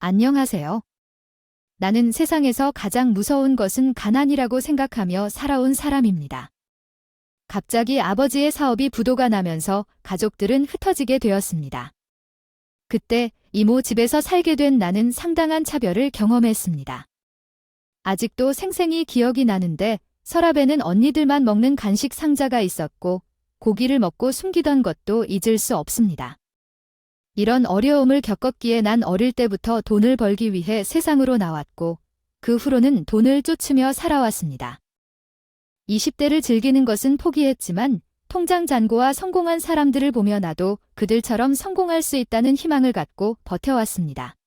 안녕하세요. 나는 세상에서 가장 무서운 것은 가난이라고 생각하며 살아온 사람입니다. 갑자기 아버지의 사업이 부도가 나면서 가족들은 흩어지게 되었습니다. 그때 이모 집에서 살게 된 나는 상당한 차별을 경험했습니다. 아직도 생생히 기억이 나는데 서랍에는 언니들만 먹는 간식 상자가 있었고 고기를 먹고 숨기던 것도 잊을 수 없습니다. 이런 어려움을 겪었기에 난 어릴 때부터 돈을 벌기 위해 세상으로 나왔고 그 후로는 돈을 쫓으며 살아왔습니다. 20대를 즐기는 것은 포기했지만 통장 잔고와 성공한 사람들을 보며 나도 그들처럼 성공할 수 있다는 희망을 갖고 버텨왔습니다.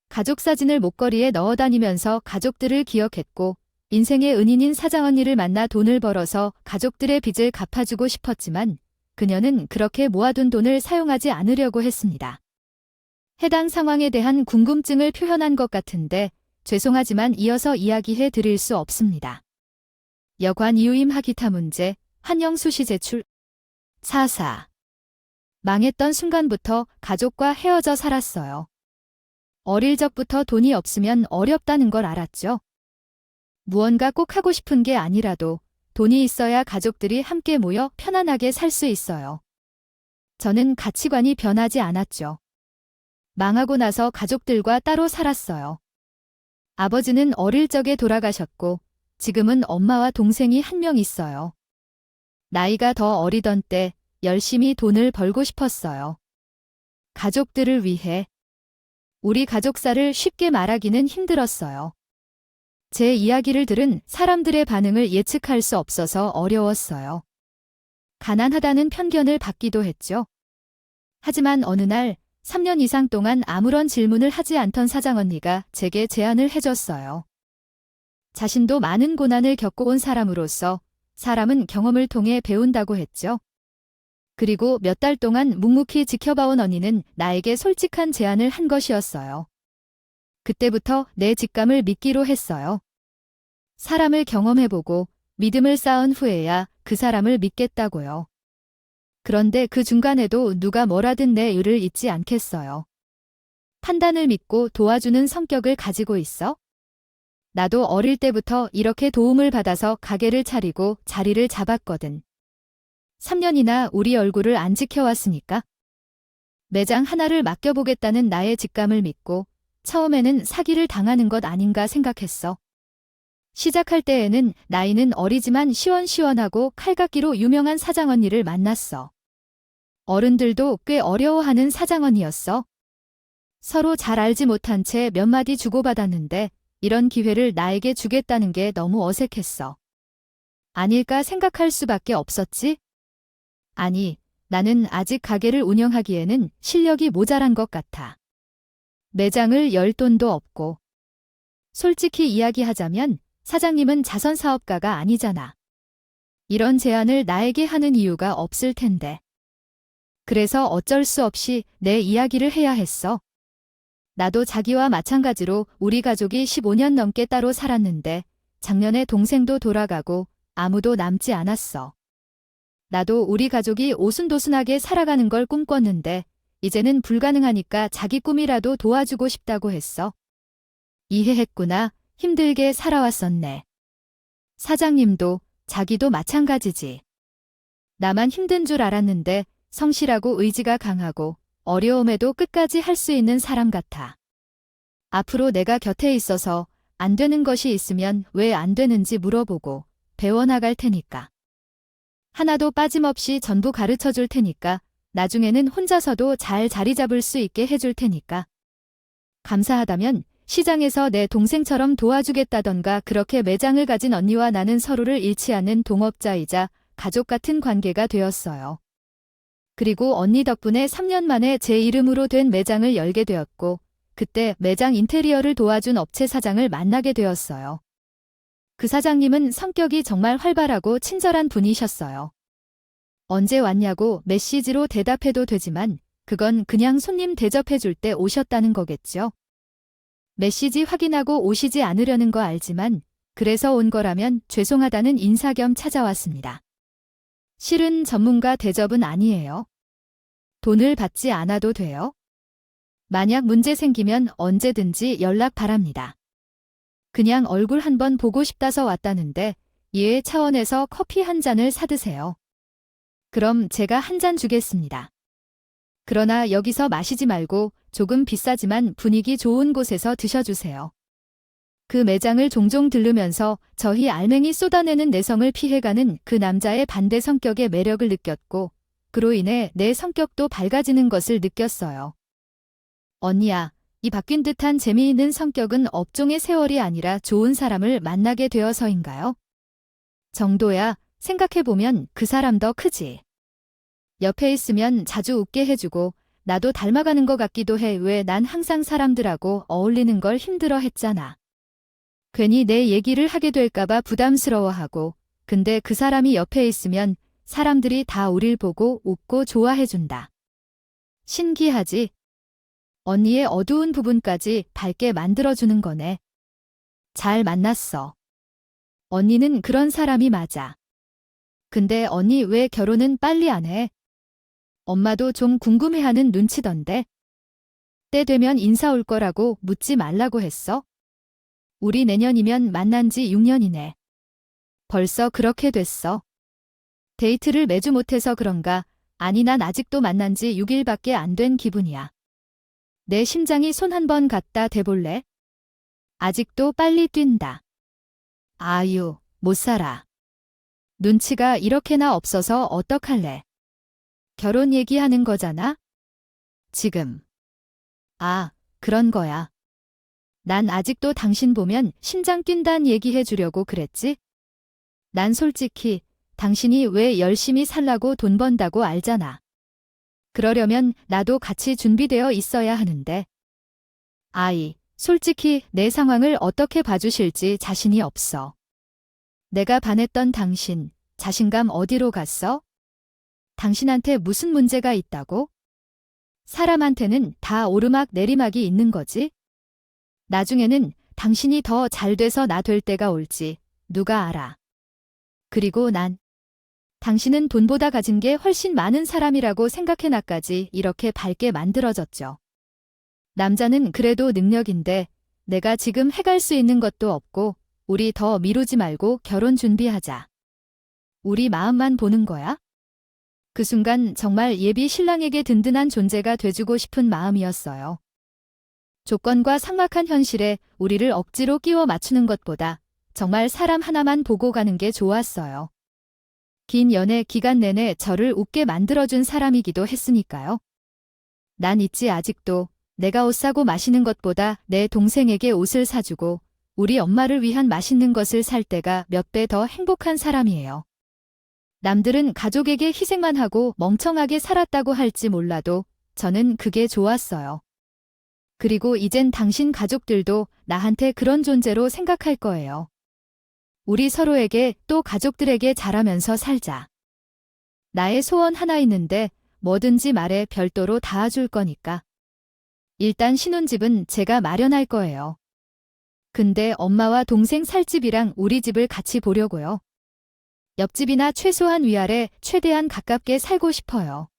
가족 사진을 목걸이에 넣어 다니면서 가족들을 기억했고 인생의 은인인 사장언니를 만나 돈을 벌어서 가족들의 빚을 갚아주고 싶었지만 그녀는 그렇게 모아둔 돈을 사용하지 않으려고 했습니다. 해당 상황에 대한 궁금증을 표현한 것 같은데 죄송하지만 이어서 이야기해 드릴 수 없습니다. 여관 이유임하 기타 문제, 한영 수시 제출. 4.4. 망했던 순간부터 가족과 헤어져 살았어요. 어릴 적부터 돈이 없으면 어렵다는 걸 알았죠. 무언가 꼭 하고 싶은 게 아니라도 돈이 있어야 가족들이 함께 모여 편안하게 살 수 있어요. 저는 가치관이 변하지 않았죠. 망하고 나서 가족들과 따로 살았어요. 아버지는 어릴 적에 돌아가셨고 지금은 엄마와 동생이 한 명 있어요. 나이가 더 어리던 때 열심히 돈을 벌고 싶었어요. 가족들을 위해. 우리 가족사를 쉽게 말하기는 힘들었어요. 제 이야기를 들은 사람들의 반응을 예측할 수 없어서 어려웠어요. 가난하다는 편견을 받기도 했죠. 하지만 어느 날 3년 이상 동안 아무런 질문을 하지 않던 사장언니가 제게 제안을 해줬어요. 자신도 많은 고난을 겪어온 사람으로서 사람은 경험을 통해 배운다고 했죠. 그리고 몇 달 동안 묵묵히 지켜봐온 언니는 나에게 솔직한 제안을 한 것이었어요. 그때부터 내 직감을 믿기로 했어요. 사람을 경험해보고 믿음을 쌓은 후에야 그 사람을 믿겠다고요. 그런데 그 중간에도 누가 뭐라든 내 의를 잊지 않겠어요. 판단을 믿고 도와주는 성격을 가지고 있어? 나도 어릴 때부터 이렇게 도움을 받아서 가게를 차리고 자리를 잡았거든. 3년이나 우리 얼굴을 안 지켜왔으니까. 매장 하나를 맡겨보겠다는 나의 직감을 믿고 처음에는 사기를 당하는 것 아닌가 생각했어. 시작할 때에는 나이는 어리지만 시원시원하고 칼같기로 유명한 사장언니를 만났어. 어른들도 꽤 어려워하는 사장언니였어. 서로 잘 알지 못한 채 몇 마디 주고받았는데 이런 기회를 나에게 주겠다는 게 너무 어색했어. 아닐까 생각할 수밖에 없었지? 아니, 나는 아직 가게를 운영하기에는 실력이 모자란 것 같아. 매장을 열 돈도 없고. 솔직히 이야기하자면 사장님은 자선사업가가 아니잖아. 이런 제안을 나에게 하는 이유가 없을 텐데. 그래서 어쩔 수 없이 내 이야기를 해야 했어. 나도 자기와 마찬가지로 우리 가족이 15년 넘게 따로 살았는데 작년에 동생도 돌아가고 아무도 남지 않았어. 나도 우리 가족이 오순도순하게 살아가는 걸 꿈꿨는데 이제는 불가능하니까 자기 꿈이라도 도와주고 싶다고 했어. 이해했구나. 힘들게 살아왔었네. 사장님도 자기도 마찬가지지. 나만 힘든 줄 알았는데 성실하고 의지가 강하고 어려움에도 끝까지 할 수 있는 사람 같아. 앞으로 내가 곁에 있어서 안 되는 것이 있으면 왜 안 되는지 물어보고 배워나갈 테니까. 하나도 빠짐없이 전부 가르쳐 줄 테니까 나중에는 혼자서도 잘 자리 잡을 수 있게 해줄 테니까. 감사하다면 시장에서 내 동생처럼 도와주겠다던가. 그렇게 매장을 가진 언니와 나는 서로를 잃지 않는 동업자이자 가족 같은 관계가 되었어요. 그리고 언니 덕분에 3년 만에 제 이름으로 된 매장을 열게 되었고 그때 매장 인테리어를 도와준 업체 사장을 만나게 되었어요. 그 사장님은 성격이 정말 활발하고 친절한 분이셨어요. 언제 왔냐고 메시지로 대답해도 되지만 그건 그냥 손님 대접해줄 때 오셨다는 거겠죠. 메시지 확인하고 오시지 않으려는 거 알지만 그래서 온 거라면 죄송하다는 인사 겸 찾아왔습니다. 실은 전문가 대접은 아니에요. 돈을 받지 않아도 돼요? 만약 문제 생기면 언제든지 연락 바랍니다. 그냥 얼굴 한번 보고 싶다서 왔다는데 이해 차원에서 커피 한 잔을 사드세요. 그럼 제가 한 잔 주겠습니다. 그러나 여기서 마시지 말고 조금 비싸지만 분위기 좋은 곳에서 드셔주세요. 그 매장을 종종 들르면서 저희 알맹이 쏟아내는 내성을 피해가는 그 남자의 반대 성격의 매력을 느꼈고 그로 인해 내 성격도 밝아지는 것을 느꼈어요. 언니야, 이 바뀐 듯한 재미있는 성격은 업종의 세월이 아니라 좋은 사람을 만나게 되어서인가요? 정도야, 생각해보면 그 사람 더 크지. 옆에 있으면 자주 웃게 해주고 나도 닮아가는 것 같기도 해. 왜 난 항상 사람들하고 어울리는 걸 힘들어 했잖아. 괜히 내 얘기를 하게 될까봐 부담스러워하고 근데 그 사람이 옆에 있으면 사람들이 다 우릴 보고 웃고 좋아해준다. 신기하지? 언니의 어두운 부분까지 밝게 만들어주는 거네. 잘 만났어. 언니는 그런 사람이 맞아. 근데 언니 왜 결혼은 빨리 안 해? 엄마도 좀 궁금해하는 눈치던데. 때 되면 인사 올 거라고 묻지 말라고 했어? 우리 내년이면 만난 지 6년이네. 벌써 그렇게 됐어. 데이트를 매주 못해서 그런가? 아니 난 아직도 만난 지 6일밖에 안 된 기분이야. 내 심장이 손 한 번 갖다 대볼래? 아직도 빨리 뛴다. 아유, 못 살아. 눈치가 이렇게나 없어서 어떡할래? 결혼 얘기하는 거잖아? 지금. 아, 그런 거야. 난 아직도 당신 보면 심장 뛴단 얘기해 주려고 그랬지? 난 솔직히 당신이 왜 열심히 살라고 돈 번다고 알잖아. 그러려면 나도 같이 준비되어 있어야 하는데. 아이, 솔직히 내 상황을 어떻게 봐주실지 자신이 없어. 내가 반했던 당신, 자신감 어디로 갔어? 당신한테 무슨 문제가 있다고? 사람한테는 다 오르막 내리막이 있는 거지? 나중에는 당신이 더 잘 돼서 나 될 때가 올지 누가 알아. 그리고 난 당신은 돈보다 가진 게 훨씬 많은 사람이라고 생각해 나까지 이렇게 밝게 만들어졌죠. 남자는 그래도 능력인데 내가 지금 해갈 수 있는 것도 없고 우리 더 미루지 말고 결혼 준비하자. 우리 마음만 보는 거야? 그 순간 정말 예비 신랑에게 든든한 존재가 돼주고 싶은 마음이었어요. 조건과 삭막한 현실에 우리를 억지로 끼워 맞추는 것보다 정말 사람 하나만 보고 가는 게 좋았어요. 긴 연애 기간 내내 저를 웃게 만들어준 사람이기도 했으니까요. 난 있지 아직도 내가 옷 사고 마시는 것보다 내 동생에게 옷을 사주고 우리 엄마를 위한 맛있는 것을 살 때가 몇 배 더 행복한 사람이에요. 남들은 가족에게 희생만 하고 멍청하게 살았다고 할지 몰라도 저는 그게 좋았어요. 그리고 이젠 당신 가족들도 나한테 그런 존재로 생각할 거예요. 우리 서로에게 또 가족들에게 잘하면서 살자. 나의 소원 하나 있는데 뭐든지 말해 별도로 다 줄 거니까. 일단 신혼집은 제가 마련할 거예요. 근데 엄마와 동생 살 집이랑 우리 집을 같이 보려고요. 옆집이나 최소한 위아래 최대한 가깝게 살고 싶어요.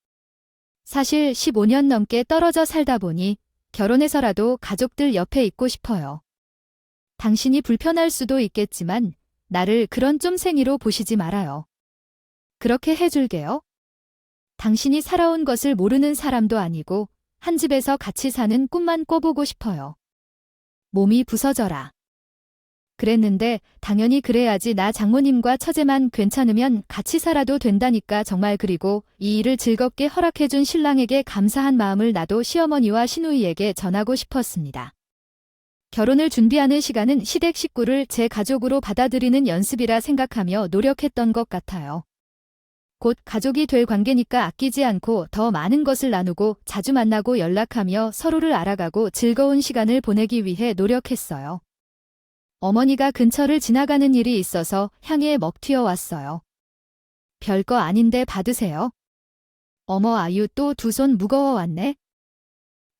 사실 15년 넘게 떨어져 살다 보니 결혼해서라도 가족들 옆에 있고 싶어요. 당신이 불편할 수도 있겠지만 나를 그런 쫌생이로 보시지 말아요. 그렇게 해줄게요. 당신이 살아온 것을 모르는 사람도 아니고 한 집에서 같이 사는 꿈만 꿔보고 싶어요. 몸이 부서져라. 그랬는데 당연히 그래야지 나 장모님과 처제만 괜찮으면 같이 살아도 된다니까 정말 그리고 이 일을 즐겁게 허락해준 신랑에게 감사한 마음을 나도 시어머니와 시누이에게 전하고 싶었습니다. 결혼을 준비하는 시간은 시댁 식구를 제 가족으로 받아들이는 연습이라 생각하며 노력했던 것 같아요. 곧 가족이 될 관계니까 아끼지 않고 더 많은 것을 나누고 자주 만나고 연락하며 서로를 알아가고 즐거운 시간을 보내기 위해 노력했어요. 어머니가 근처를 지나가는 일이 있어서 향에 먹튀어 왔어요. 별거 아닌데 받으세요. 어머 아유 또 두 손 무거워 왔네.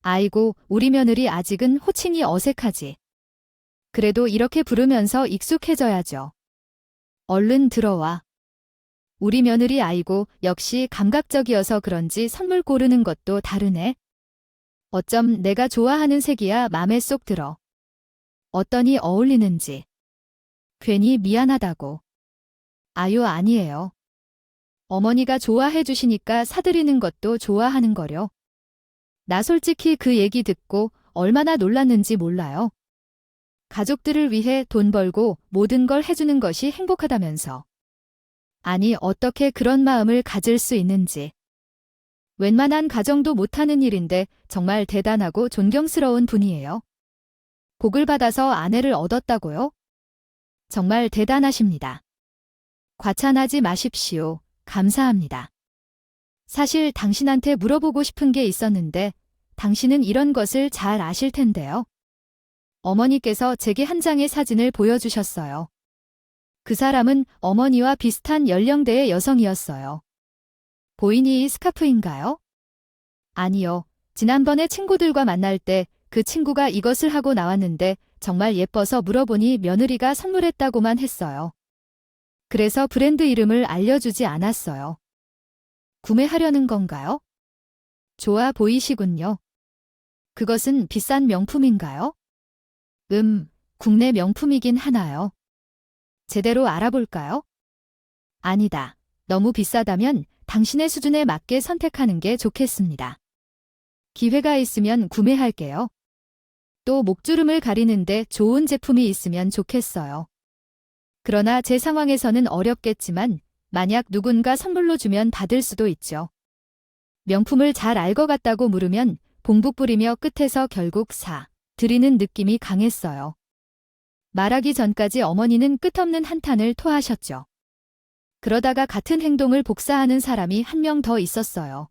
아이고 우리 며느리 아직은 호칭이 어색하지. 그래도 이렇게 부르면서 익숙해져야죠. 얼른 들어와. 우리 며느리 아이고 역시 감각적이어서 그런지 선물 고르는 것도 다르네. 어쩜 내가 좋아하는 색이야 맘에 쏙 들어. 어떠니 어울리는지. 괜히 미안하다고. 아유 아니에요. 어머니가 좋아해 주시니까 사드리는 것도 좋아하는 거려. 나 솔직히 그 얘기 듣고 얼마나 놀랐는지 몰라요. 가족들을 위해 돈 벌고 모든 걸 해주는 것이 행복하다면서. 아니 어떻게 그런 마음을 가질 수 있는지. 웬만한 가정도 못하는 일인데 정말 대단하고 존경스러운 분이에요. 복을 받아서 아내를 얻었다고요? 정말 대단하십니다. 과찬하지 마십시오. 감사합니다. 사실 당신한테 물어보고 싶은 게 있었는데 당신은 이런 것을 잘 아실 텐데요. 어머니께서 제게 한 장의 사진을 보여주셨어요. 그 사람은 어머니와 비슷한 연령대의 여성이었어요. 보이니 이 스카프인가요? 아니요. 지난번에 친구들과 만날 때 그 친구가 이것을 하고 나왔는데 정말 예뻐서 물어보니 며느리가 선물했다고만 했어요. 그래서 브랜드 이름을 알려주지 않았어요. 구매하려는 건가요? 좋아 보이시군요. 그것은 비싼 명품인가요? 국내 명품이긴 하나요. 제대로 알아볼까요? 아니다. 너무 비싸다면 당신의 수준에 맞게 선택하는 게 좋겠습니다. 기회가 있으면 구매할게요. 또 목주름을 가리는데 좋은 제품이 있으면 좋겠어요. 그러나 제 상황에서는 어렵겠지만 만약 누군가 선물로 주면 받을 수도 있죠. 명품을 잘 알 것 같다고 물으면 봉북 부리며 끝에서 결국 드리는 느낌이 강했어요. 말하기 전까지 어머니는 끝없는 한탄을 토하셨죠. 그러다가 같은 행동을 복사하는 사람이 한 명 더 있었어요.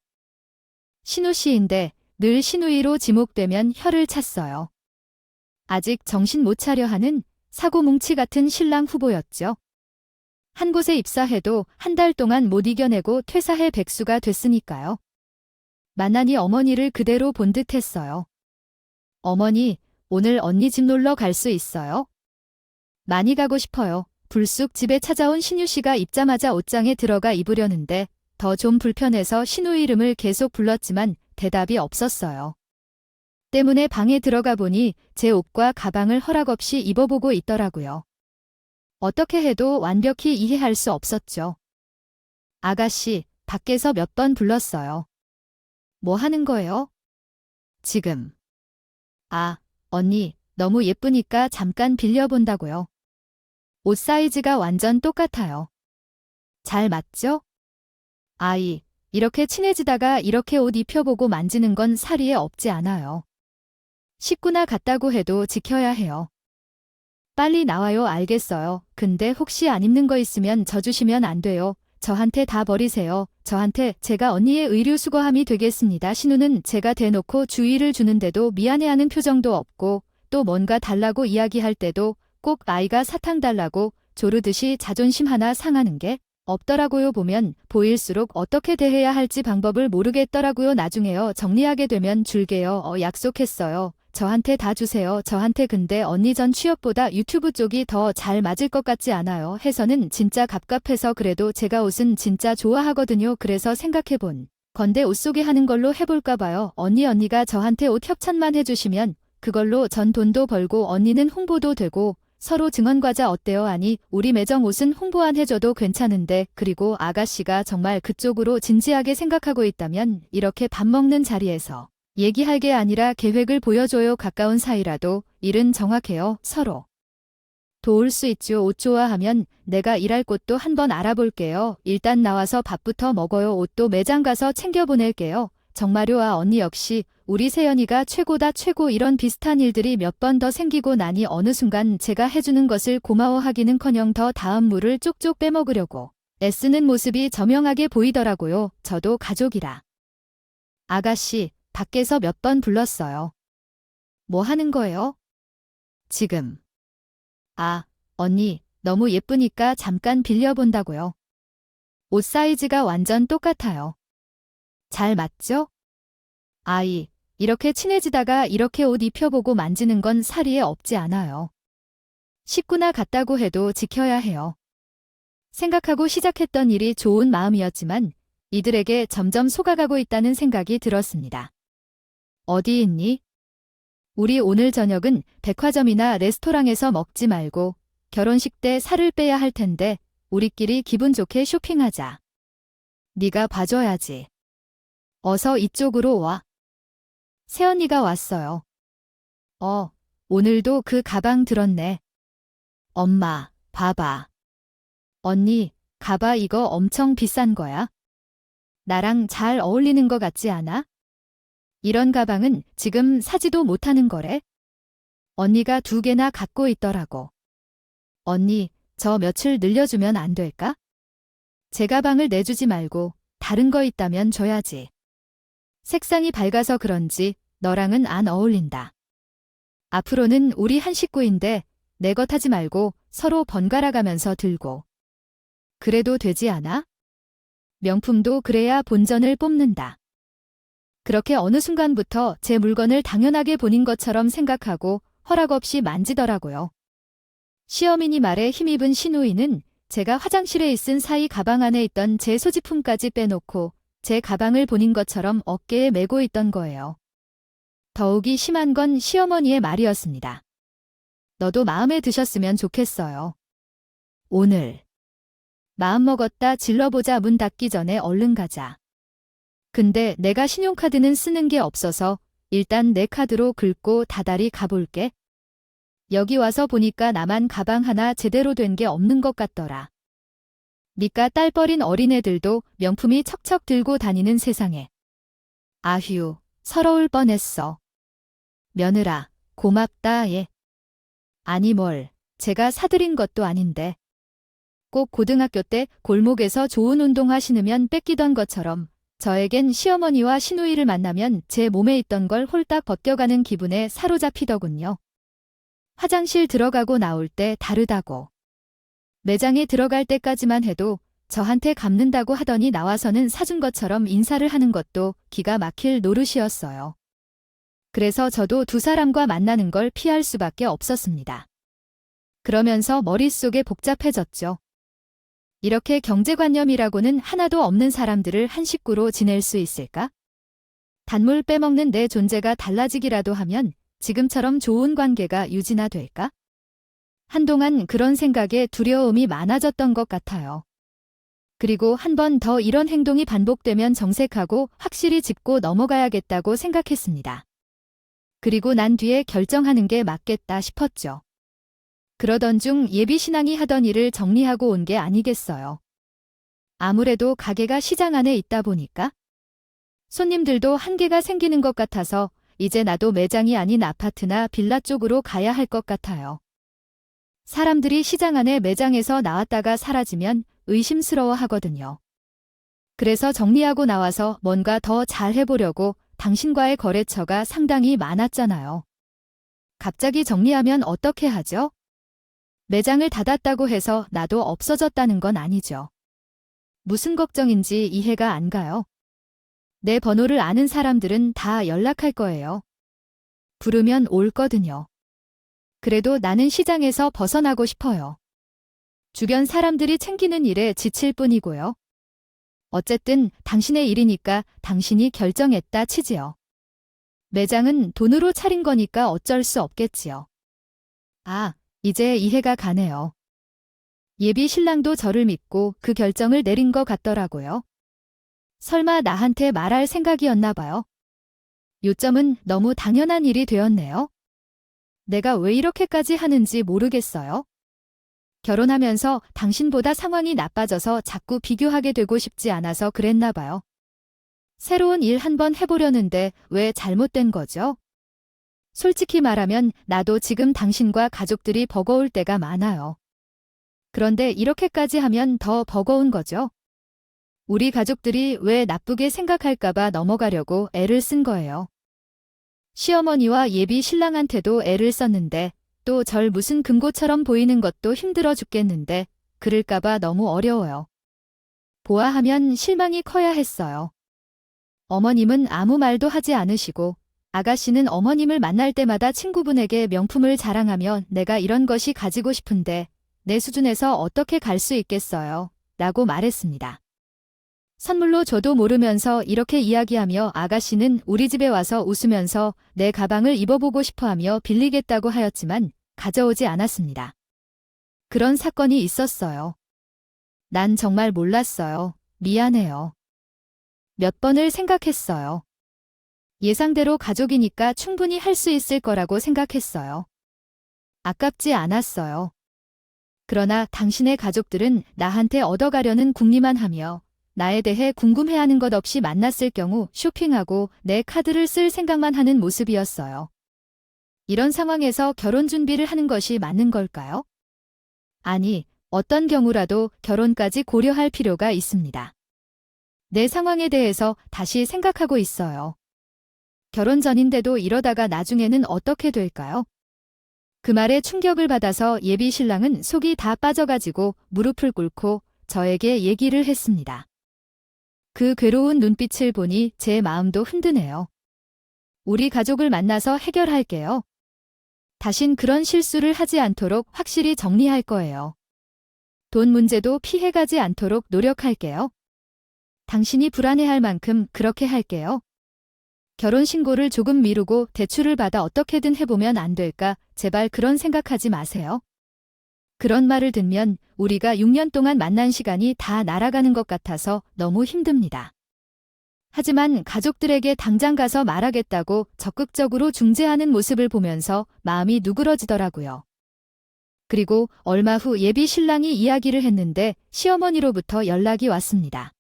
신우 씨인데 늘 신우이로 지목되면 혀를 찼어요. 아직 정신 못 차려 하는 사고뭉치 같은 신랑 후보였죠. 한 곳에 입사해도 한 달 동안 못 이겨내고 퇴사해 백수가 됐으니까요. 만나니 어머니를 그대로 본 듯했어요. 어머니, 오늘 언니 집 놀러 갈 수 있어요? 많이 가고 싶어요. 불쑥 집에 찾아온 신유 씨가 입자마자 옷장에 들어가 입으려는데 더 좀 불편해서 신우 이름을 계속 불렀지만 대답이 없었어요. 때문에 방에 들어가 보니 제 옷과 가방을 허락 없이 입어보고 있더라고요. 어떻게 해도 완벽히 이해할 수 없었죠. 아가씨, 밖에서 몇 번 불렀어요. 뭐 하는 거예요? 지금. 아, 언니, 너무 예쁘니까 잠깐 빌려본다고요. 옷 사이즈가 완전 똑같아요. 잘 맞죠? 아이, 이렇게 친해지다가 이렇게 옷 입혀보고 만지는 건 사리에 없지 않아요. 식구나 같다고 해도 지켜야 해요. 빨리 나와요. 알겠어요. 근데 혹시 안 입는 거 있으면 저 주시면 안 돼요. 저한테 다 버리세요. 저한테 제가 언니의 의류 수거함이 되겠습니다. 신우는 제가 대놓고 주의를 주는데도 미안해하는 표정도 없고 또 뭔가 달라고 이야기할 때도 꼭 아이가 사탕 달라고 조르듯이 자존심 하나 상하는 게 없더라고요. 보면 보일수록 어떻게 대해야 할지 방법을 모르겠더라고요. 나중에요. 정리하게 되면 줄게요. 약속했어요. 저한테 다 주세요. 저한테. 근데 언니 전 취업보다 유튜브 쪽이 더 잘 맞을 것 같지 않아요. 해서는 진짜 갑갑해서 그래도 제가 옷은 진짜 좋아하거든요. 그래서 생각해본 건데 옷 소개하는 걸로 해볼까 봐요. 언니가 저한테 옷 협찬만 해주시면 그걸로 전 돈도 벌고 언니는 홍보도 되고 서로 증언과자 어때요? 아니, 우리 매장 옷은 홍보 안 해줘도 괜찮은데 그리고 아가씨가 정말 그쪽으로 진지하게 생각하고 있다면 이렇게 밥 먹는 자리에서 얘기할 게 아니라 계획을 보여줘요. 가까운 사이라도 일은 정확해요. 서로 도울 수 있죠. 옷 좋아하면 내가 일할 곳도 한번 알아볼게요. 일단 나와서 밥부터 먹어요. 옷도 매장 가서 챙겨보낼게요. 정말요. 아, 언니 역시 우리 세연이가 최고다. 최고. 이런 비슷한 일들이 몇 번 더 생기고 나니 어느 순간 제가 해주는 것을 고마워하기는커녕 더 다음 물을 쪽쪽 빼먹으려고 애쓰는 모습이 저명하게 보이더라고요. 저도 가족이라. 아가씨, 밖에서 몇 번 불렀어요. 뭐 하는 거예요? 지금. 아, 언니, 너무 예쁘니까 잠깐 빌려본다고요. 옷 사이즈가 완전 똑같아요. 잘 맞죠? 아이, 이렇게 친해지다가 이렇게 옷 입혀보고 만지는 건 사리에 없지 않아요. 식구나 같다고 해도 지켜야 해요. 생각하고 시작했던 일이 좋은 마음이었지만 이들에게 점점 속아가고 있다는 생각이 들었습니다. 어디 있니? 우리 오늘 저녁은 백화점이나 레스토랑에서 먹지 말고 결혼식 때 살을 빼야 할 텐데 우리끼리 기분 좋게 쇼핑하자. 네가 봐줘야지. 어서 이쪽으로 와. 새언니가 왔어요. 오늘도 그 가방 들었네. 엄마, 봐봐. 언니, 가봐 이거 엄청 비싼 거야. 나랑 잘 어울리는 거 같지 않아? 이런 가방은 지금 사지도 못하는 거래. 언니가 2개나 갖고 있더라고. 언니, 저 며칠 늘려주면 안 될까? 제 가방을 내주지 말고 다른 거 있다면 줘야지. 색상이 밝아서 그런지 너랑은 안 어울린다. 앞으로는 우리 한 식구인데 내 것 하지 말고 서로 번갈아 가면서 들고. 그래도 되지 않아? 명품도 그래야 본전을 뽑는다. 그렇게 어느 순간부터 제 물건을 당연하게 본인 것처럼 생각하고 허락 없이 만지더라고요. 시어머니 말에 힘입은 시누이는 제가 화장실에 있은 사이 가방 안에 있던 제 소지품까지 빼놓고 제 가방을 본인 것처럼 어깨에 메고 있던 거예요. 더욱이 심한 건 시어머니의 말이었습니다. 너도 마음에 드셨으면 좋겠어요. 오늘. 마음먹었다 질러보자 문 닫기 전에 얼른 가자. 근데 내가 신용카드는 쓰는 게 없어서 일단 내 카드로 긁고 다달이 가볼게. 여기 와서 보니까 나만 가방 하나 제대로 된 게 없는 것 같더라. 니까 딸버린 어린애들도 명품이 척척 들고 다니는 세상에. 아휴, 서러울 뻔했어. 며느라, 고맙다 얘. 아니 뭘, 제가 사드린 것도 아닌데. 꼭 고등학교 때 골목에서 좋은 운동화 신으면 뺏기던 것처럼 저에겐 시어머니와 시누이를 만나면 제 몸에 있던 걸 홀딱 벗겨가는 기분에 사로잡히더군요. 화장실 들어가고 나올 때 다르다고. 매장에 들어갈 때까지만 해도 저한테 갚는다고 하더니 나와서는 사준 것처럼 인사를 하는 것도 기가 막힐 노릇이었어요. 그래서 저도 2사람과 만나는 걸 피할 수밖에 없었습니다. 그러면서 머릿속에 복잡해졌죠. 이렇게 경제관념이라고는 하나도 없는 사람들을 한 식구로 지낼 수 있을까? 단물 빼먹는 내 존재가 달라지기라도 하면 지금처럼 좋은 관계가 유지나 될까? 한동안 그런 생각에 두려움이 많아졌던 것 같아요. 그리고 한 번 더 이런 행동이 반복되면 정색하고 확실히 짚고 넘어가야겠다고 생각했습니다. 그리고 난 뒤에 결정하는 게 맞겠다 싶었죠. 그러던 중 예비신랑이 하던 일을 정리하고 온 게 아니겠어요. 아무래도 가게가 시장 안에 있다 보니까 손님들도 한계가 생기는 것 같아서 이제 나도 매장이 아닌 아파트나 빌라 쪽으로 가야 할 것 같아요. 사람들이 시장 안에 매장에서 나왔다가 사라지면 의심스러워 하거든요. 그래서 정리하고 나와서 뭔가 더 잘 해보려고 당신과의 거래처가 상당히 많았잖아요. 갑자기 정리하면 어떻게 하죠? 매장을 닫았다고 해서 나도 없어졌다는 건 아니죠. 무슨 걱정인지 이해가 안 가요. 내 번호를 아는 사람들은 다 연락할 거예요. 부르면 올거든요. 그래도 나는 시장에서 벗어나고 싶어요. 주변 사람들이 챙기는 일에 지칠 뿐이고요. 어쨌든 당신의 일이니까 당신이 결정했다 치지요. 매장은 돈으로 차린 거니까 어쩔 수 없겠지요. 아, 이제 이해가 가네요. 예비 신랑도 저를 믿고 그 결정을 내린 것 같더라고요. 설마 나한테 말할 생각이었나 봐요. 요점은 너무 당연한 일이 되었네요. 내가 왜 이렇게까지 하는지 모르겠어요. 결혼하면서 당신보다 상황이 나빠져서 자꾸 비교하게 되고 싶지 않아서 그랬나 봐요. 새로운 일 한번 해보려는데 왜 잘못된 거죠? 솔직히 말하면 나도 지금 당신과 가족들이 버거울 때가 많아요. 그런데 이렇게까지 하면 더 버거운 거죠. 우리 가족들이 왜 나쁘게 생각할까봐 넘어가려고 애를 쓴 거예요. 시어머니와 예비 신랑한테도 애를 썼는데 또 절 무슨 금고처럼 보이는 것도 힘들어 죽겠는데 그럴까봐 너무 어려워요. 보아하면 실망이 커야 했어요. 어머님은 아무 말도 하지 않으시고 아가씨는 어머님을 만날 때마다 친구분에게 명품을 자랑하며 내가 이런 것이 가지고 싶은데 내 수준에서 어떻게 갈 수 있겠어요? 라고 말했습니다. 선물로 저도 모르면서 이렇게 이야기하며 아가씨는 우리 집에 와서 웃으면서 내 가방을 입어보고 싶어하며 빌리겠다고 하였지만 가져오지 않았습니다. 그런 사건이 있었어요. 난 정말 몰랐어요. 미안해요. 몇 번을 생각했어요. 예상대로 가족이니까 충분히 할 수 있을 거라고 생각했어요. 아깝지 않았어요. 그러나 당신의 가족들은 나한테 얻어가려는 궁리만 하며 나에 대해 궁금해하는 것 없이 만났을 경우 쇼핑하고 내 카드를 쓸 생각만 하는 모습이었어요. 이런 상황에서 결혼 준비를 하는 것이 맞는 걸까요? 아니, 어떤 경우라도 결혼까지 고려할 필요가 있습니다. 내 상황에 대해서 다시 생각하고 있어요. 결혼 전인데도 이러다가 나중에는 어떻게 될까요? 그 말에 충격을 받아서 예비 신랑은 속이 다 빠져가지고 무릎을 꿇고 저에게 얘기를 했습니다. 그 괴로운 눈빛을 보니 제 마음도 흔드네요. 우리 가족을 만나서 해결할게요. 다신 그런 실수를 하지 않도록 확실히 정리할 거예요. 돈 문제도 피해가지 않도록 노력할게요. 당신이 불안해할 만큼 그렇게 할게요. 결혼 신고를 조금 미루고 대출을 받아 어떻게든 해보면 안 될까? 제발 그런 생각하지 마세요. 그런 말을 듣면 우리가 6년 동안 만난 시간이 다 날아가는 것 같아서 너무 힘듭니다. 하지만 가족들에게 당장 가서 말하겠다고 적극적으로 중재하는 모습을 보면서 마음이 누그러지더라고요. 그리고 얼마 후 예비 신랑이 이야기를 했는데 시어머니로부터 연락이 왔습니다.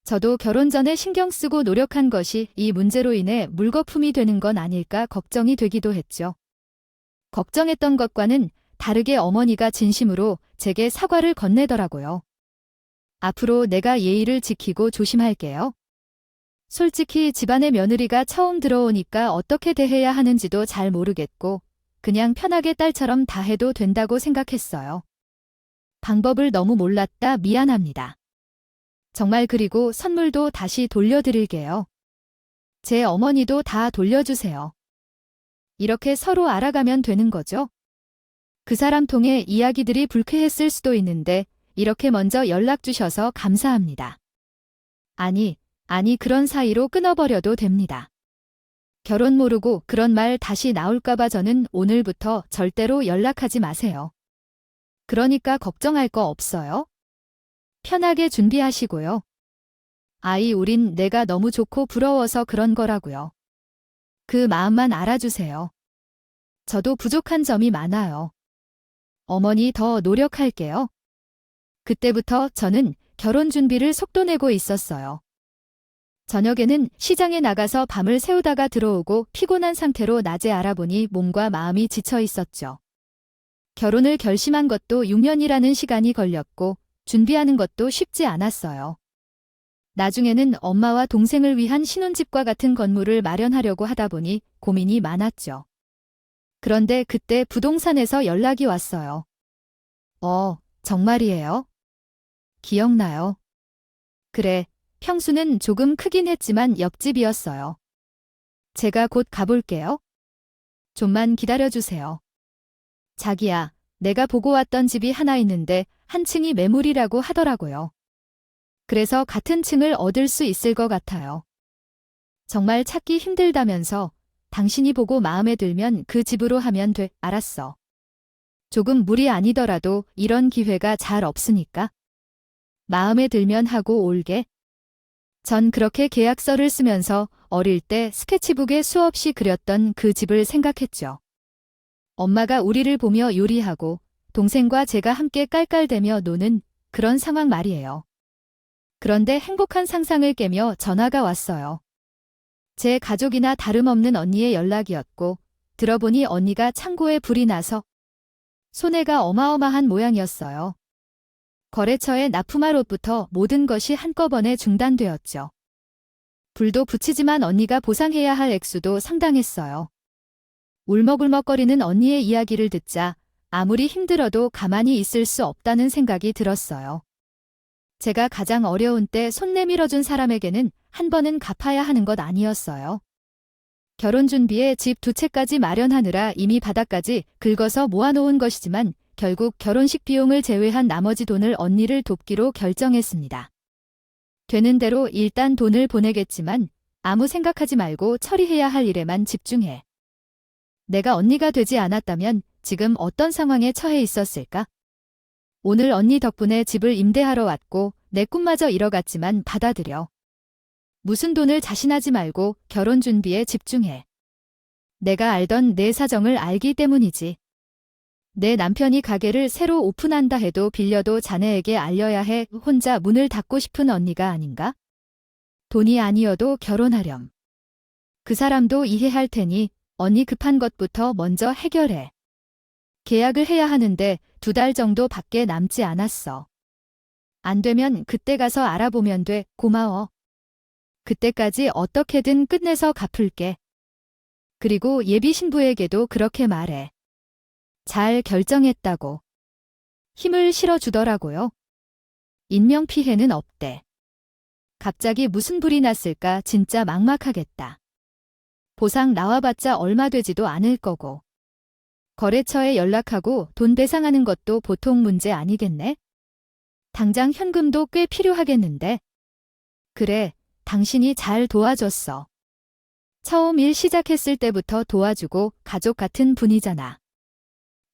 저도 결혼 전에 신경 쓰고 노력한 것이 이 문제로 인해 물거품이 되는 건 아닐까 걱정이 되기도 했죠. 걱정했던 것과는 다르게 어머니가 진심으로 제게 사과를 건네더라고요. 앞으로 내가 예의를 지키고 조심할게요. 솔직히 집안의 며느리가 처음 들어오니까 어떻게 대해야 하는지도 잘 모르겠고 그냥 편하게 딸처럼 다 해도 된다고 생각했어요. 방법을 너무 몰랐다 미안합니다. 정말 그리고 선물도 다시 돌려드릴게요. 제 어머니도 다 돌려주세요. 이렇게 서로 알아가면 되는 거죠? 그 사람 통해 이야기들이 불쾌했을 수도 있는데 이렇게 먼저 연락 주셔서 감사합니다. 아니 그런 사이로 끊어버려도 됩니다. 결혼 모르고 그런 말 다시 나올까봐 저는 오늘부터 절대로 연락하지 마세요. 그러니까 걱정할 거 없어요. 편하게 준비하시고요. 아이 우린 내가 너무 좋고 부러워서 그런 거라고요. 그 마음만 알아주세요. 저도 부족한 점이 많아요. 어머니 더 노력할게요. 그때부터 저는 결혼 준비를 속도내고 있었어요. 저녁에는 시장에 나가서 밤을 새우다가 들어오고 피곤한 상태로 낮에 알아보니 몸과 마음이 지쳐 있었죠. 결혼을 결심한 것도 6년이라는 시간이 걸렸고 준비하는 것도 쉽지 않았어요. 나중에는 엄마와 동생을 위한 신혼집과 같은 건물을 마련하려고 하다 보니 고민이 많았죠. 그런데 그때 부동산에서 연락이 왔어요. 정말이에요? 기억나요? 그래, 평수는 조금 크긴 했지만 옆집이었어요. 제가 곧 가볼게요. 좀만 기다려주세요. 자기야, 내가 보고 왔던 집이 하나 있는데 한 층이 매물이라고 하더라고요. 그래서 같은 층을 얻을 수 있을 것 같아요. 정말 찾기 힘들다면서 당신이 보고 마음에 들면 그 집으로 하면 돼. 알았어. 조금 무리 아니더라도 이런 기회가 잘 없으니까. 마음에 들면 하고 올게. 전 그렇게 계약서를 쓰면서 어릴 때 스케치북에 수없이 그렸던 그 집을 생각했죠. 엄마가 우리를 보며 요리하고 동생과 제가 함께 깔깔대며 노는 그런 상황 말이에요. 그런데 행복한 상상을 깨며 전화가 왔어요. 제 가족이나 다름없는 언니의 연락이었고 들어보니 언니가 창고에 불이 나서 손해가 어마어마한 모양이었어요. 거래처에 납품할 옷부터 모든 것이 한꺼번에 중단되었죠. 불도 붙이지만 언니가 보상해야 할 액수도 상당했어요. 울먹울먹거리는 언니의 이야기를 듣자 아무리 힘들어도 가만히 있을 수 없다는 생각이 들었어요. 제가 가장 어려운 때 손 내밀어준 사람에게는 한 번은 갚아야 하는 것 아니었어요. 결혼 준비에 집 2채까지 마련하느라 이미 바닥까지 긁어서 모아놓은 것이지만 결국 결혼식 비용을 제외한 나머지 돈을 언니를 돕기로 결정했습니다. 되는 대로 일단 돈을 보내겠지만 아무 생각하지 말고 처리해야 할 일에만 집중해. 내가 언니가 되지 않았다면 지금 어떤 상황에 처해 있었을까? 오늘 언니 덕분에 집을 임대하러 왔고 내 꿈마저 이뤄갔지만 받아들여. 무슨 돈을 자신하지 말고 결혼 준비에 집중해. 내가 알던 내 사정을 알기 때문이지. 내 남편이 가게를 새로 오픈한다 해도 빌려도 자네에게 알려야 해. 혼자 문을 닫고 싶은 언니가 아닌가? 돈이 아니어도 결혼하렴. 그 사람도 이해할 테니 언니 급한 것부터 먼저 해결해. 계약을 해야 하는데 2달 정도밖에 남지 않았어. 안 되면 그때 가서 알아보면 돼. 고마워. 그때까지 어떻게든 끝내서 갚을게. 그리고 예비 신부에게도 그렇게 말해. 잘 결정했다고. 힘을 실어주더라고요. 인명피해는 없대. 갑자기 무슨 불이 났을까 진짜 막막하겠다. 보상 나와봤자 얼마 되지도 않을 거고. 거래처에 연락하고 돈 배상하는 것도 보통 문제 아니겠네? 당장 현금도 꽤 필요하겠는데. 그래, 당신이 잘 도와줬어. 처음 일 시작했을 때부터 도와주고 가족 같은 분이잖아.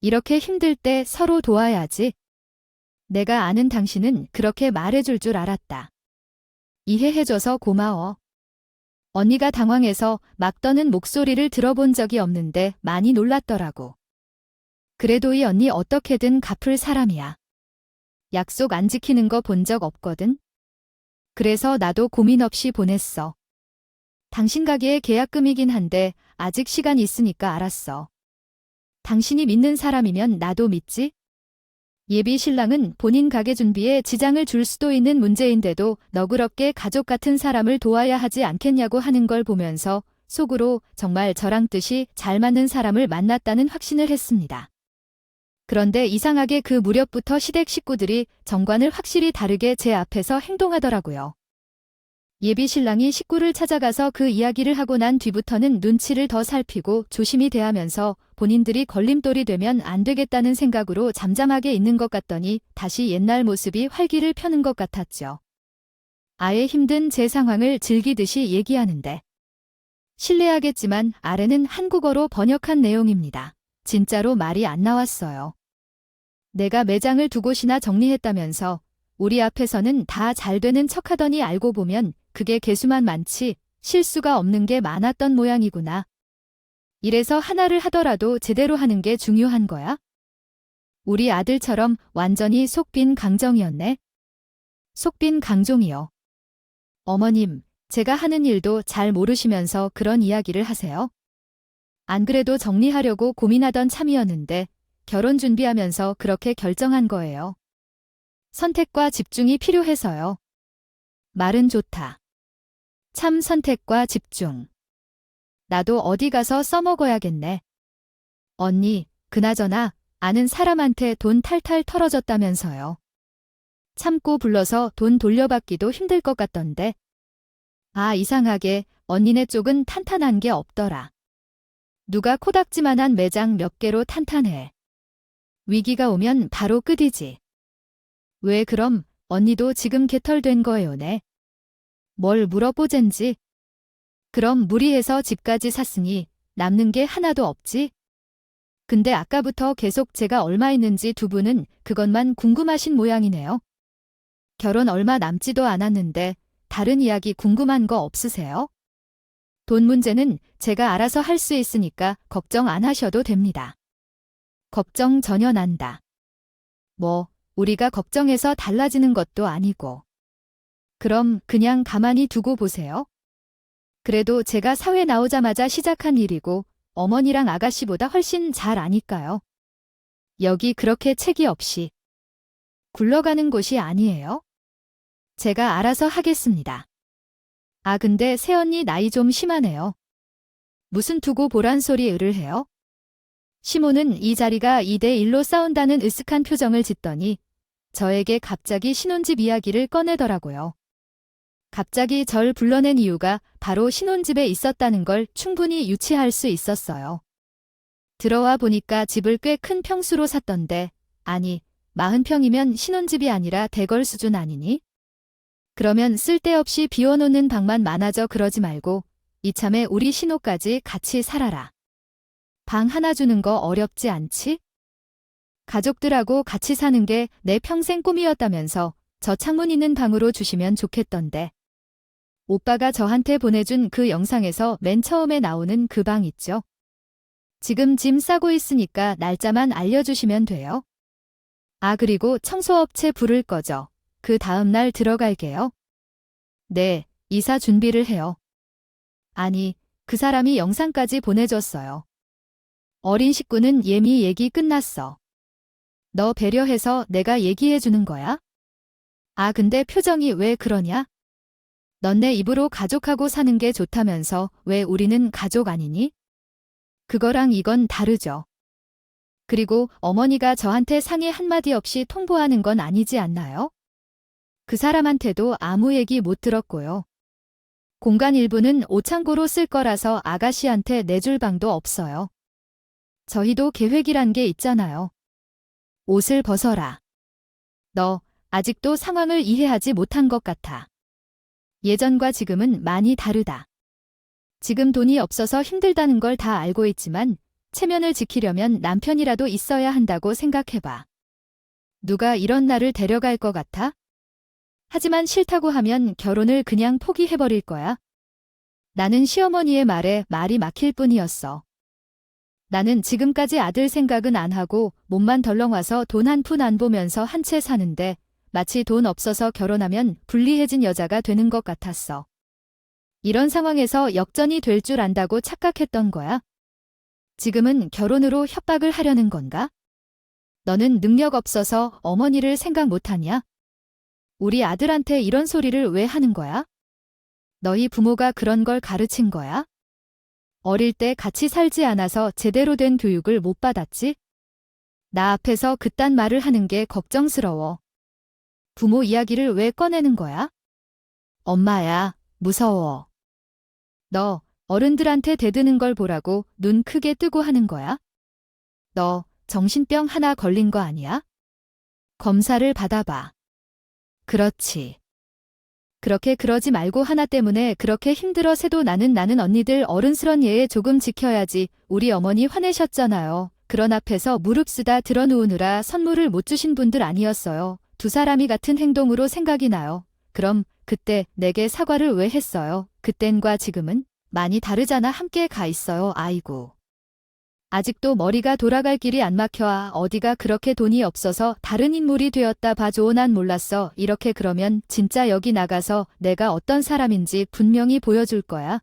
이렇게 힘들 때 서로 도와야지. 내가 아는 당신은 그렇게 말해줄 줄 알았다. 이해해줘서 고마워. 언니가 당황해서 막 떠는 목소리를 들어본 적이 없는데 많이 놀랐더라고. 그래도 이 언니 어떻게든 갚을 사람이야. 약속 안 지키는 거 본 적 없거든. 그래서 나도 고민 없이 보냈어. 당신 가게의 계약금이긴 한데 아직 시간 있으니까 알았어. 당신이 믿는 사람이면 나도 믿지? 예비 신랑은 본인 가게 준비에 지장을 줄 수도 있는 문제인데도 너그럽게 가족 같은 사람을 도와야 하지 않겠냐고 하는 걸 보면서 속으로 정말 저랑 뜻이 잘 맞는 사람을 만났다는 확신을 했습니다. 그런데 이상하게 그 무렵부터 시댁 식구들이 정관을 확실히 다르게 제 앞에서 행동하더라고요. 예비 신랑이 식구를 찾아가서 그 이야기를 하고 난 뒤부터는 눈치를 더 살피고 조심히 대하면서 본인들이 걸림돌이 되면 안 되겠다는 생각으로 잠잠하게 있는 것 같더니 다시 옛날 모습이 활기를 펴는 것 같았죠. 아예 힘든 제 상황을 즐기듯이 얘기하는데. 실례하겠지만 아래는 한국어로 번역한 내용입니다. 진짜로 말이 안 나왔어요. 내가 매장을 2곳이나 정리했다면서 우리 앞에서는 다 잘 되는 척하더니 알고 보면 그게 개수만 많지 실수가 없는 게 많았던 모양이구나. 이래서 하나를 하더라도 제대로 하는 게 중요한 거야? 우리 아들처럼 완전히 속빈 강정이었네. 속빈 강종이요. 어머님, 제가 하는 일도 잘 모르시면서 그런 이야기를 하세요? 안 그래도 정리하려고 고민하던 참이었는데 결혼 준비하면서 그렇게 결정한 거예요. 선택과 집중이 필요해서요. 말은 좋다. 참 선택과 집중. 나도 어디 가서 써먹어야겠네. 언니, 그나저나 아는 사람한테 돈 탈탈 털어줬다면서요. 참고 불러서 돈 돌려받기도 힘들 것 같던데. 아, 이상하게 언니네 쪽은 탄탄한 게 없더라. 누가 코닥지만한 매장 몇 개로 탄탄해. 위기가 오면 바로 끝이지. 왜 그럼 언니도 지금 개털된 거예요네. 뭘 물어보젠지. 그럼 무리해서 집까지 샀으니 남는 게 하나도 없지? 근데 아까부터 계속 제가 얼마 있는지 두 분은 그것만 궁금하신 모양이네요. 결혼 얼마 남지도 않았는데 다른 이야기 궁금한 거 없으세요? 돈 문제는 제가 알아서 할 수 있으니까 걱정 안 하셔도 됩니다. 걱정 전혀 난다. 뭐, 우리가 걱정해서 달라지는 것도 아니고. 그럼 그냥 가만히 두고 보세요. 그래도 제가 사회 나오자마자 시작한 일이고 어머니랑 아가씨보다 훨씬 잘 아니까요. 여기 그렇게 책이 없이 굴러가는 곳이 아니에요. 제가 알아서 하겠습니다. 아, 근데 새언니 나이 좀 심하네요. 무슨 두고 보란 소리 을을 해요? 시모는 이 자리가 2대1로 싸운다는 으쓱한 표정을 짓더니 저에게 갑자기 신혼집 이야기를 꺼내더라고요. 갑자기 절 불러낸 이유가 바로 신혼집에 있었다는 걸 충분히 유추할 수 있었어요. 들어와 보니까 집을 꽤 큰 평수로 샀던데, 아니, 40평이면 신혼집이 아니라 대걸 수준 아니니? 그러면 쓸데없이 비워놓는 방만 많아져 그러지 말고 이참에 우리 신호까지 같이 살아라. 방 하나 주는 거 어렵지 않지? 가족들하고 같이 사는 게 내 평생 꿈이었다면서 저 창문 있는 방으로 주시면 좋겠던데. 오빠가 저한테 보내준 그 영상에서 맨 처음에 나오는 그 방 있죠? 지금 짐 싸고 있으니까 날짜만 알려주시면 돼요. 아, 그리고 청소업체 불을 꺼죠. 그 다음날 들어갈게요. 네, 이사 준비를 해요. 아니, 그 사람이 영상까지 보내줬어요. 어린 식구는 예미 얘기 끝났어. 너 배려해서 내가 얘기해주는 거야? 아, 근데 표정이 왜 그러냐? 넌 내 입으로 가족하고 사는 게 좋다면서 왜 우리는 가족 아니니? 그거랑 이건 다르죠. 그리고 어머니가 저한테 상의 한마디 없이 통보하는 건 아니지 않나요? 그 사람한테도 아무 얘기 못 들었고요. 공간 일부는 오창고로 쓸 거라서 아가씨한테 내줄 방도 없어요. 저희도 계획이란 게 있잖아요. 옷을 벗어라. 너 아직도 상황을 이해하지 못한 것 같아. 예전과 지금은 많이 다르다. 지금 돈이 없어서 힘들다는 걸 다 알고 있지만 체면을 지키려면 남편이라도 있어야 한다고 생각해봐. 누가 이런 나를 데려갈 것 같아? 하지만 싫다고 하면 결혼을 그냥 포기해버릴 거야. 나는 시어머니의 말에 말이 막힐 뿐이었어. 나는 지금까지 아들 생각은 안 하고 몸만 덜렁 와서 돈 한 푼 안 보면서 한 채 사는데 마치 돈 없어서 결혼하면 불리해진 여자가 되는 것 같았어. 이런 상황에서 역전이 될 줄 안다고 착각했던 거야. 지금은 결혼으로 협박을 하려는 건가? 너는 능력 없어서 어머니를 생각 못하냐? 우리 아들한테 이런 소리를 왜 하는 거야? 너희 부모가 그런 걸 가르친 거야? 어릴 때 같이 살지 않아서 제대로 된 교육을 못 받았지? 나 앞에서 그딴 말을 하는 게 걱정스러워. 부모 이야기를 왜 꺼내는 거야? 엄마야, 무서워. 너 어른들한테 대드는 걸 보라고 눈 크게 뜨고 하는 거야? 너 정신병 하나 걸린 거 아니야? 검사를 받아봐. 그렇지. 그렇게 그러지 말고 하나 때문에 그렇게 힘들어 새도 나는 언니들 어른스런 예에 조금 지켜야지. 우리 어머니 화내셨잖아요. 그런 앞에서 무릎 쓰다 들어누우느라 선물을 못 주신 분들 아니었어요. 두 사람이 같은 행동으로 생각이 나요. 그럼 그때 내게 사과를 왜 했어요? 그땐과 지금은 많이 다르잖아. 함께 가 있어요. 아이고. 아직도 머리가 돌아갈 길이 안 막혀. 어디가 그렇게 돈이 없어서 다른 인물이 되었다 봐줘. 난 몰랐어. 이렇게 그러면 진짜 여기 나가서 내가 어떤 사람인지 분명히 보여줄 거야.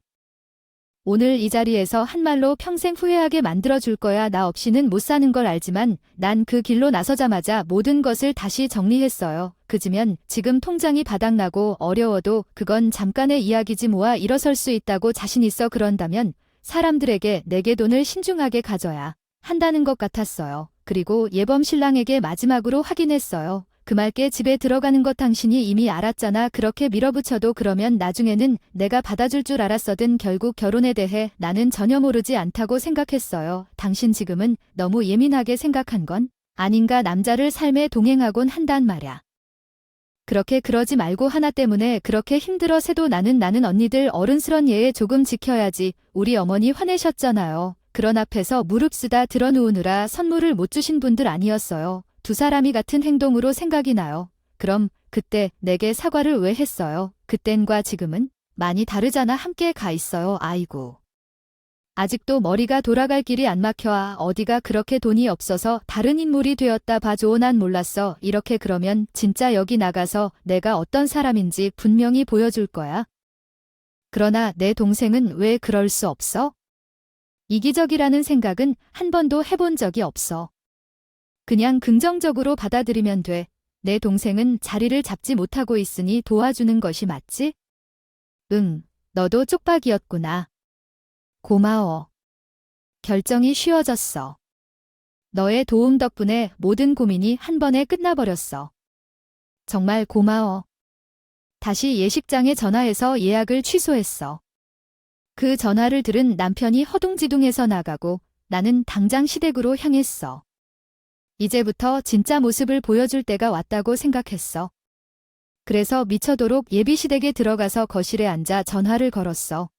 오늘 이 자리에서 한 말로 평생 후회하게 만들어줄 거야. 나 없이는 못 사는 걸 알지만 난 그 길로 나서자마자 모든 것을 다시 정리했어요. 그지면 지금 통장이 바닥나고 어려워도 그건 잠깐의 이야기지. 모아 일어설 수 있다고 자신 있어. 그런다면 사람들에게 내게 돈을 신중하게 가져야 한다는 것 같았어요. 그리고 예범 신랑에게 마지막으로 확인했어요. 그 맑게 집에 들어가는 것 당신이 이미 알았잖아. 그렇게 밀어붙여도 그러면 나중에는 내가 받아줄 줄 알았어든. 결국 결혼에 대해 나는 전혀 모르지 않다고 생각했어요. 당신 지금은 너무 예민하게 생각한 건 아닌가. 남자를 삶에 동행하곤 한단 말야. 그렇게 그러지 말고 하나 때문에 그렇게 힘들어 새도 나는 언니들 어른스런 예에 조금 지켜야지. 우리 어머니 화내셨잖아요. 그런 앞에서 무릎 쓰다 들어누우느라 선물을 못 주신 분들 아니었어요. 두 사람이 같은 행동으로 생각이 나요. 그럼 그때 내게 사과를 왜 했어요? 그땐과 지금은 많이 다르잖아. 함께 가 있어요. 아이고. 아직도 머리가 돌아갈 길이 안 막혀. 어디가 그렇게 돈이 없어서 다른 인물이 되었다 봐줘. 난 몰랐어. 이렇게 그러면 진짜 여기 나가서 내가 어떤 사람인지 분명히 보여줄 거야. 그러나 내 동생은 왜 그럴 수 없어? 이기적이라는 생각은 한 번도 해본 적이 없어. 그냥 긍정적으로 받아들이면 돼. 내 동생은 자리를 잡지 못하고 있으니 도와주는 것이 맞지? 응, 너도 쪽박이었구나. 고마워. 결정이 쉬워졌어. 너의 도움 덕분에 모든 고민이 한 번에 끝나버렸어. 정말 고마워. 다시 예식장에 전화해서 예약을 취소했어. 그 전화를 들은 남편이 허둥지둥해서 나가고 나는 당장 시댁으로 향했어. 이제부터 진짜 모습을 보여줄 때가 왔다고 생각했어. 그래서 미쳐도록 예비시댁에 들어가서 거실에 앉아 전화를 걸었어.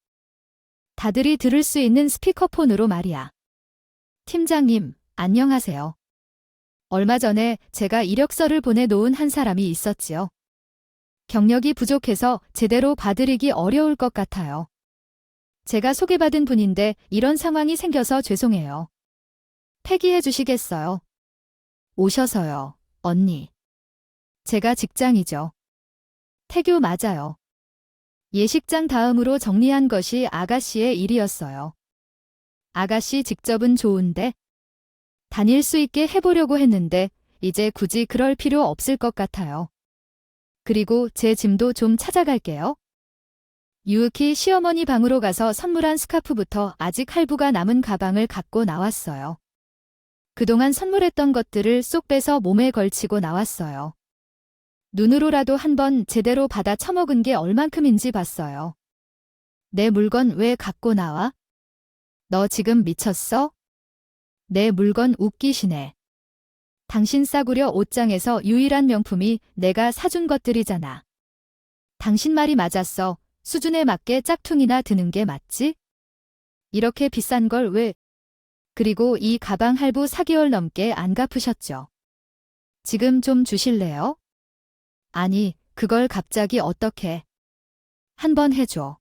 다들이 들을 수 있는 스피커폰으로 말이야. 팀장님, 안녕하세요. 얼마 전에 제가 이력서를 보내놓은 한 사람이 있었지요. 경력이 부족해서 제대로 봐드리기 어려울 것 같아요. 제가 소개받은 분인데 이런 상황이 생겨서 죄송해요. 폐기해 주시겠어요? 오셔서요, 언니. 제가 직장이죠. 태교 맞아요. 예식장 다음으로 정리한 것이 아가씨의 일이었어요. 아가씨 직접은 좋은데 다닐 수 있게 해보려고 했는데 이제 굳이 그럴 필요 없을 것 같아요. 그리고 제 짐도 좀 찾아갈게요. 유익히 시어머니 방으로 가서 선물한 스카프부터 아직 할부가 남은 가방을 갖고 나왔어요. 그동안 선물했던 것들을 쏙 빼서 몸에 걸치고 나왔어요. 눈으로라도 한번 제대로 받아 처먹은 게 얼만큼인지 봤어요. 내 물건 왜 갖고 나와? 너 지금 미쳤어? 내 물건 웃기시네. 당신 싸구려 옷장에서 유일한 명품이 내가 사준 것들이잖아. 당신 말이 맞았어. 수준에 맞게 짝퉁이나 드는 게 맞지? 이렇게 비싼 걸 왜? 그리고 이 가방 할부 4개월 넘게 안 갚으셨죠? 지금 좀 주실래요? 아니, 그걸 갑자기 어떻게? 한번 해줘.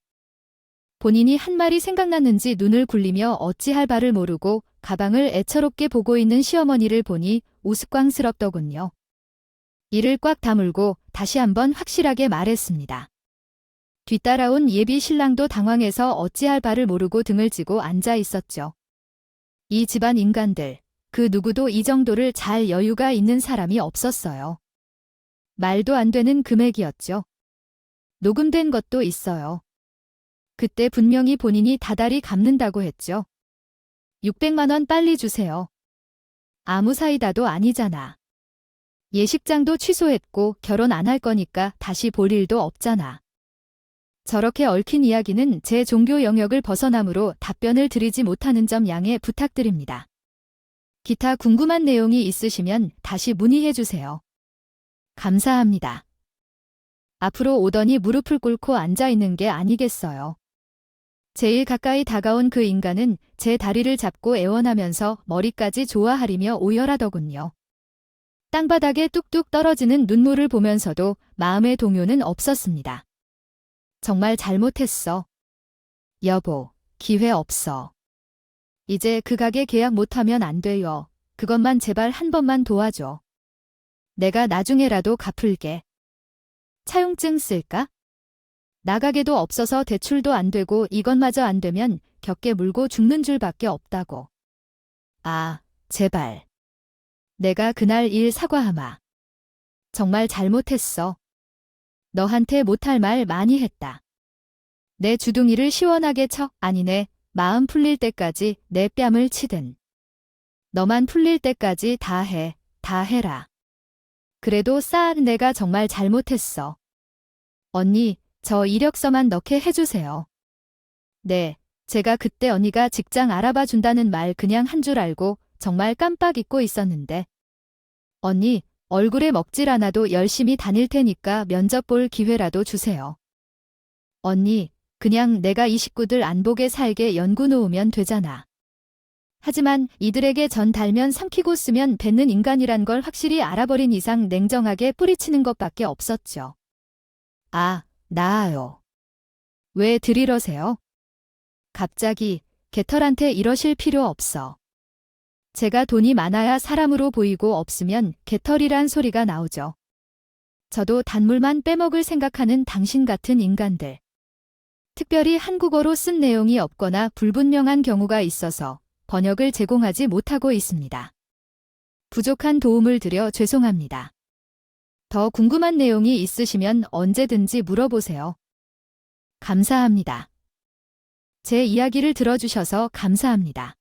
본인이 한 말이 생각났는지 눈을 굴리며 어찌할 바를 모르고 가방을 애처롭게 보고 있는 시어머니를 보니 우스꽝스럽더군요. 이를 꽉 다물고 다시 한번 확실하게 말했습니다. 뒤따라온 예비 신랑도 당황해서 어찌할 바를 모르고 등을 쥐고 앉아 있었죠. 이 집안 인간들, 그 누구도 이 정도를 잘 여유가 있는 사람이 없었어요. 말도 안 되는 금액이었죠. 녹음된 것도 있어요. 그때 분명히 본인이 다달이 갚는다고 했죠. 600만 원 빨리 주세요. 아무 사이다도 아니잖아. 예식장도 취소했고 결혼 안 할 거니까 다시 볼 일도 없잖아. 저렇게 얽힌 이야기는 제 종교 영역을 벗어나므로 답변을 드리지 못하는 점 양해 부탁드립니다. 기타 궁금한 내용이 있으시면 다시 문의해 주세요. 감사합니다. 앞으로 오더니 무릎을 꿇고 앉아 있는 게 아니겠어요. 제일 가까이 다가온 그 인간은 제 다리를 잡고 애원하면서 머리까지 좋아하리며 오열하더군요. 땅바닥에 뚝뚝 떨어지는 눈물을 보면서도 마음의 동요는 없었습니다. 정말 잘못했어. 여보, 기회 없어. 이제 그 가게 계약 못하면 안 돼요. 그것만 제발 한 번만 도와줘. 내가 나중에라도 갚을게. 차용증 쓸까? 나가게도 없어서 대출도 안 되고 이것마저 안 되면 격게 물고 죽는 줄밖에 없다고. 아, 제발. 내가 그날 일 사과하마. 정말 잘못했어. 너한테 못할 말 많이 했다. 내 주둥이를 시원하게 쳐, 아니네, 마음 풀릴 때까지 내 뺨을 치든. 너만 풀릴 때까지 다 해, 다 해라. 그래도 내가 정말 잘못했어. 언니, 저 이력서만 넣게 해주세요. 네, 제가 그때 언니가 직장 알아봐 준다는 말 그냥 한 줄 알고 정말 깜빡 잊고 있었는데. 언니, 얼굴에 먹질 않아도 열심히 다닐 테니까 면접 볼 기회라도 주세요. 언니, 그냥 내가 이 식구들 안 보게 살게 연구 놓으면 되잖아. 하지만 이들에게 전 달면 삼키고 쓰면 뱉는 인간이란 걸 확실히 알아버린 이상 냉정하게 뿌리치는 것밖에 없었죠. 아, 나아요. 왜 들이러세요? 갑자기 개털한테 이러실 필요 없어. 제가 돈이 많아야 사람으로 보이고 없으면 개털이란 소리가 나오죠. 저도 단물만 빼먹을 생각하는 당신 같은 인간들. 특별히 한국어로 쓴 내용이 없거나 불분명한 경우가 있어서 번역을 제공하지 못하고 있습니다. 부족한 도움을 드려 죄송합니다. 더 궁금한 내용이 있으시면 언제든지 물어보세요. 감사합니다. 제 이야기를 들어주셔서 감사합니다.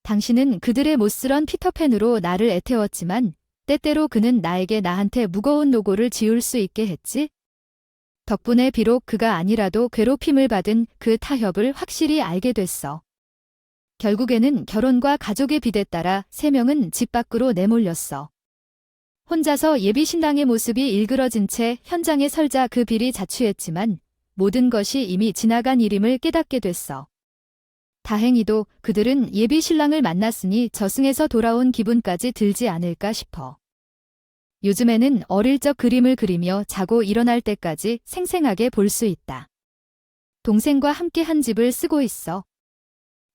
당신은 그들의 못스런 피터팬으로 나를 애태웠지만 때때로 그는 나한테 무거운 노고를 지울 수 있게 했지? 덕분에 비록 그가 아니라도 괴롭힘을 받은 그 타협을 확실히 알게 됐어. 결국에는 결혼과 가족의 빚에 따라 3명은 집 밖으로 내몰렸어. 혼자서 예비신랑의 모습이 일그러진 채 현장에 설자 그 빌이 자취했지만 모든 것이 이미 지나간 일임을 깨닫게 됐어. 다행히도 그들은 예비신랑을 만났으니 저승에서 돌아온 기분까지 들지 않을까 싶어. 요즘에는 어릴 적 그림을 그리며 자고 일어날 때까지 생생하게 볼 수 있다. 동생과 함께 한 집을 쓰고 있어.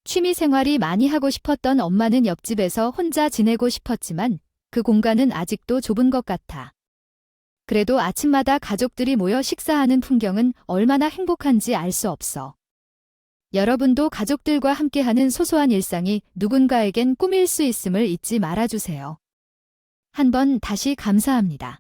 취미 생활이 많이 하고 싶었던 엄마는 옆집에서 혼자 지내고 싶었지만 그 공간은 아직도 좁은 것 같아. 그래도 아침마다 가족들이 모여 식사하는 풍경은 얼마나 행복한지 알 수 없어. 여러분도 가족들과 함께하는 소소한 일상이 누군가에겐 꿈일 수 있음을 잊지 말아주세요. 한 번 다시 감사합니다.